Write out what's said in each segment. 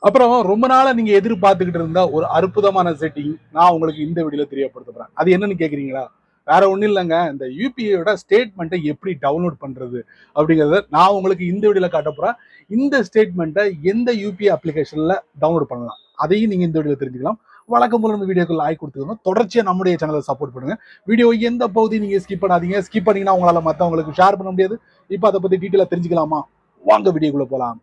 அப்புறம் ரொம்ப நாளா நீங்க எதிர்பார்த்துக்கிட்டு இருந்த ஒரு அற்புதமான செட்டிங் நான் உங்களுக்கு இந்த வீடியோல தெரியப்படுத்துறேன். அது என்னன்னு கேக்குறீங்களா? வேற ஒண்ணும் இல்லைங்க. இந்த யூபிஐயோட ஸ்டேட்மெண்ட்டை எப்படி டவுன்லோட் பண்றது அப்படிங்கறத நான் உங்களுக்கு இந்த வீடியோல காட்ட போறேன். இந்த ஸ்டேட்மெண்ட்டை எந்த யூபிஐ அப்ளிகேஷன்ல டவுன்லோட் பண்ணலாம் அதையும் நீங்க இந்த வீடியோல தெரிஞ்சுக்கலாம். வழக்கம் போல நம்ம வீடியோக்கு லைக் கொடுத்துக்கணும். தொடர்ச்சியா நம்முடைய சேனலை சப்போர்ட் பண்ணுங்க. வீடியோ எந்த பகுதி நீங்க ஸ்கிப் பண்ணாதீங்க. ஸ்கிப் பண்ணீங்கன்னா உங்களால மத்தவங்களுக்கு ஷேர் பண்ண முடியாது. இப்போ அதை பத்தி டீட்டெயிலா தெரிஞ்சுக்கலாமா? வாங்க வீடியோக்குள்ள போலாம்.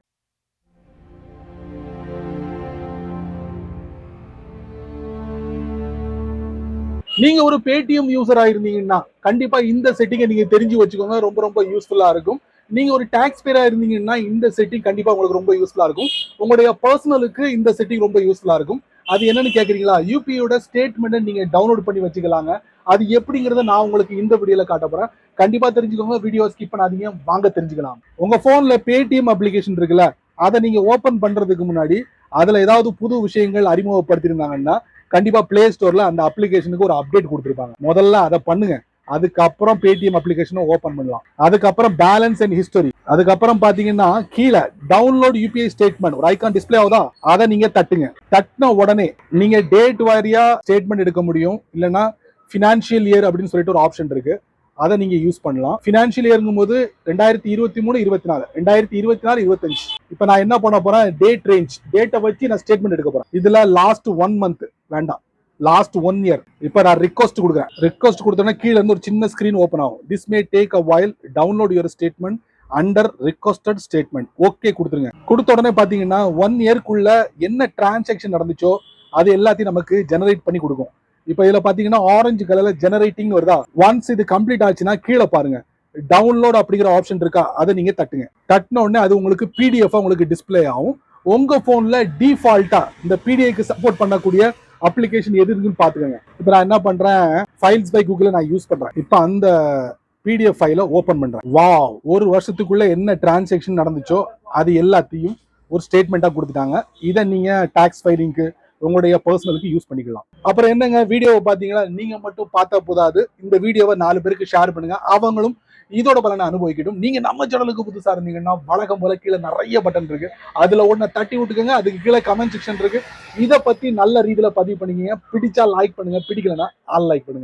நீங்க ஒரு Paytm யூசரா இருந்தீங்கன்னா கண்டிப்பா இந்த செட்டிங்கை நீங்க தெரிஞ்சு வச்சுக்கோங்க. ரொம்ப ரொம்ப யூஸ்ஃபுல்லா இருக்கும். நீங்க ஒரு டாக்ஸ் பேரா இருந்தீங்கன்னா இந்த செட்டிங் கண்டிப்பா உங்களுக்கு ரொம்ப யூஸ்ஃபுல்லா இருக்கும். உங்களுடைய பர்சனலுக்கு இந்த செட்டிங் ரொம்ப யூஸ்ஃபுல்லா இருக்கும். அது என்னன்னு கேக்குறீங்களா? யூபிஐயோட ஸ்டேட்மெண்ட்டை நீங்க டவுன்லோட் பண்ணி வச்சுக்கலாங்க. அது எப்படிங்கறத நான் உங்களுக்கு இந்த வீடியோல காட்ட போறேன். கண்டிப்பா தெரிஞ்சுக்கோங்க. வீடியோ ஸ்கிப் பண்ணாதீங்க. வாங்க தெரிஞ்சுக்கலாம். உங்க போன்ல Paytm அப்ளிகேஷன் இருக்குல்ல, அதை நீங்க ஓபன் பண்றதுக்கு முன்னாடி அதுல ஏதாவது புது விஷயங்கள் அறிமுகப்படுத்திருந்தாங்கன்னா கண்டிப்பா பிளே ஸ்டோர்ல அந்த அப்ளிகேஷனுக்கு ஒரு அப்டேட் கொடுத்துருப்பாங்க. முதல்ல அதை பண்ணுங்க. அதுக்கப்புறம் Paytm அப்ளிகேஷனை ஓபன் பண்ணலாம். அதுக்கப்புறம் பேலன்ஸ் அண்ட் ஹிஸ்டரி, அதுக்கப்புறம் பாத்தீங்கன்னா கீழே டவுன்லோட் யூபிஐ ஸ்டேட்மெண்ட் ஒரு ஐகான் டிஸ்பிளே ஆகுதா, அதை நீங்க தட்டுங்க. தட்டின உடனே நீங்க டேட் வாரியா ஸ்டேட்மெண்ட் எடுக்க முடியும். இல்லைன்னா பினான்சியல் இயர் அப்படின்னு சொல்லிட்டு ஒரு ஆப்ஷன் இருக்கு. அதை நீங்க யூஸ் பண்ணலாம். பினான்சியல் இயர்ங்கும் போது 2023 24 2024 25. இப்ப நான் என்ன பண்ண போறேன், டேட் ரேஞ்ச் டேட்டை வச்சு நான் ஸ்டேட்மெண்ட் எடுக்க போறேன். இதுல லாஸ்ட் 1 மந்த் வேண்டாம், லாஸ்ட் 1 இயர். இப்ப நான் ரிக்வஸ்ட் கொடுக்குறேன். ரிக்வஸ்ட் கொடுத்தோன்னா கீழே இருந்து ஒரு சின்ன ஸ்கிரீன் ஓப்பன் ஆகும். This may take a while, download your statement under requested statement. Okay கொடுத்துருங்க. கொடுத்த உடனே பாத்தீங்கன்னா 1 இயர்க்குள்ள என்ன டிரான்சாக்ஷன் நடந்துச்சோ அது எல்லாத்தையும் நமக்கு ஜெனரேட் பண்ணி கொடுக்கும். இப்ப இதுல பாத்தீங்கன்னா ஆரஞ்சு கலர்ல ஜெனரேட்டிங் வருதா. ஒன்ஸ் இது கம்ப்ளீட் ஆச்சுன்னா கீழே பாருங்க டவுன்லோட் அப்படிங்கிற ஆப்ஷன் இருக்கா, அதை நீங்க தட்டுங்க. தட்டின உடனே அது உங்களுக்கு பிடிஎஃப் உங்களுக்கு டிஸ்பிளே ஆகும். உங்க போன்ல டிஃபால்ட்டா இந்த பிடிஎஃப்க்கு சப்போர்ட் பண்ணக்கூடிய அப்ளிகேஷன் எது இருக்குன்னு பாத்துக்கோங்க. இப்ப நான் என்ன பண்றேன், ஃபைல்ஸ் பை கூகுள் நான் யூஸ் பண்றேன். இப்ப அந்த பிடிஎஃப் ஃபைலை ஓபன் பண்றேன். வாவ், ஒரு வருஷத்துக்குள்ள என்ன டிரான்சாக்ஷன் நடந்துச்சோ அது எல்லாத்தையும் ஒரு ஸ்டேட்மெண்டா கொடுத்துட்டாங்க. இதை நீங்க டாக்ஸ் ஃபைலிங்க்கு உங்களுடைய பர்சனலுக்கு யூஸ் பண்ணிக்கலாம். அப்புறம் என்னங்க, வீடியோவை பாத்தீங்களா? நீங்க மட்டும் பார்த்தா போதாது, இந்த வீடியோவை 4 பேருக்கு ஷேர் பண்ணுங்க. அவங்களும் இதோட பலனை அனுபவிக்கட்டும். நீங்க நம்ம சேனலுக்கு புதுசா இருந்தீங்கன்னா வழக்கம் போல கீழே நிறைய பட்டன் இருக்கு, அதுல ஒண்ணு தட்டி விட்டுக்கோங்க. அதுக்கு கீழே கமெண்ட் செக்ஷன் இருக்கு. இதை பத்தி நல்ல ரீதியில பதிவு பண்ணிக்கங்க. பிடிச்சா லைக் பண்ணுங்க, பிடிக்கலன்னா அன்லைக் பண்ணுங்க.